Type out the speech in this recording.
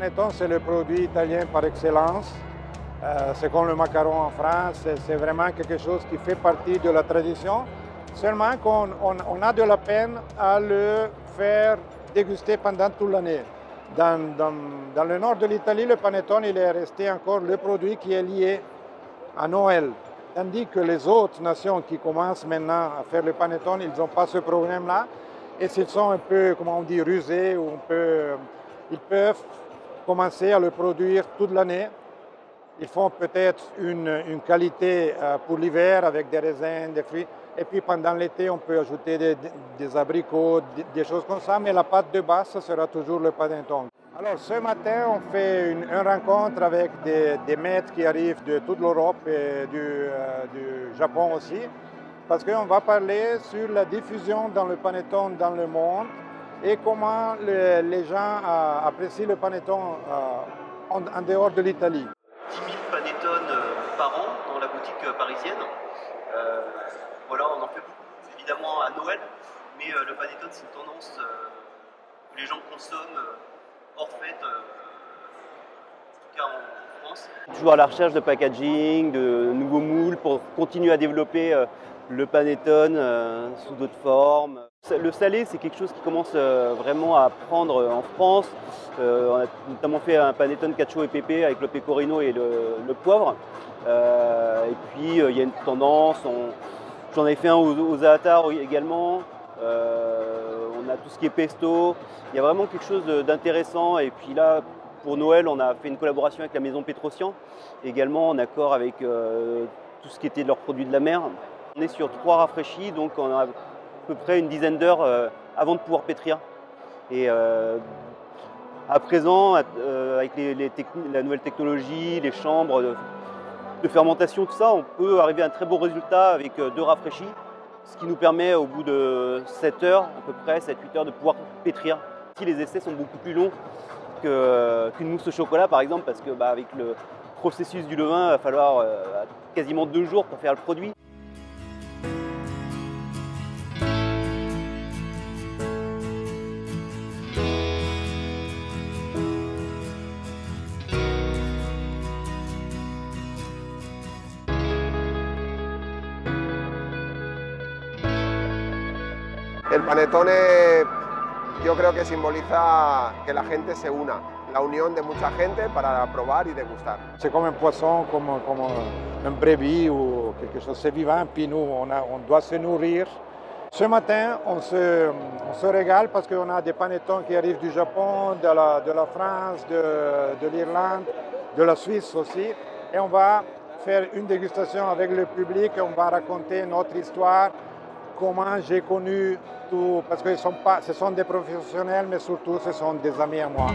panettone, c'est le produit italien par excellence. C'est comme le macaron en France, c'est vraiment quelque chose qui fait partie de la tradition. Seulement qu'on a de la peine à le faire déguster pendant toute l'année. Dans le nord de l'Italie, le panettone il est resté encore le produit qui est lié à Noël. Tandis que les autres nations qui commencent maintenant à faire le panettone, ils n'ont pas ce problème-là. Et s'ils sont un peu, comment on dit, rusés, ou ils peuvent commencer à le produire toute l'année. Ils font peut-être une qualité pour l'hiver avec des raisins, des fruits. Et puis pendant l'été, on peut ajouter des abricots, des choses comme ça. Mais la pâte de base, ce sera toujours le panettone. Alors ce matin, on fait une rencontre avec des maîtres qui arrivent de toute l'Europe et du Japon aussi. Parce qu'on va parler sur la diffusion dans le panettone dans le monde et comment les gens apprécient le panettone en dehors de l'Italie. 10 000 panettones par an dans la boutique parisienne. Voilà, on en fait beaucoup, évidemment à Noël, mais le panettone c'est une tendance que les gens consomment hors fête, en tout cas en France. Toujours à la recherche de packaging, de nouveaux moules pour continuer à développer le panettone sous d'autres formes. Le salé, c'est quelque chose qui commence vraiment à prendre en France. On a notamment fait un panettone cacio et pepe avec le pecorino et le poivre. Et puis il y a une tendance, j'en avais fait un aux za'atar également. On a tout ce qui est pesto. Il y a vraiment quelque chose d'intéressant. Et puis là, pour Noël, on a fait une collaboration avec la maison Petrosian, également en accord avec tout ce qui était de leurs produits de la mer. On est sur 3 rafraîchis, donc on a à peu près une dizaine d'heures avant de pouvoir pétrir. Et à présent, avec la nouvelle technologie, les chambres de fermentation, tout ça, on peut arriver à un très beau résultat avec 2 rafraîchis, ce qui nous permet au bout de 7 heures, à peu près 7-8 heures, de pouvoir pétrir. Si les essais sont beaucoup plus longs qu'une mousse au chocolat par exemple, parce que avec le processus du levain, il va falloir quasiment 2 jours pour faire le produit. El panettone yo creo que simboliza que la gente se una, la unión de mucha gente para probar y degustar. C'est comme un poisson, comme un brebis ou quelque chose, c'est vivant, puis nous, on doit se nourrir. Ce matin, on se régale parce qu'on a des panettones qui arrivent du Japon, de la France, de l'Irlande, de la Suisse aussi. Et on va faire une dégustation avec le public, on va raconter notre histoire, comment j'ai connu tout, parce que ce sont des professionnels, mais surtout ce sont des amis à moi.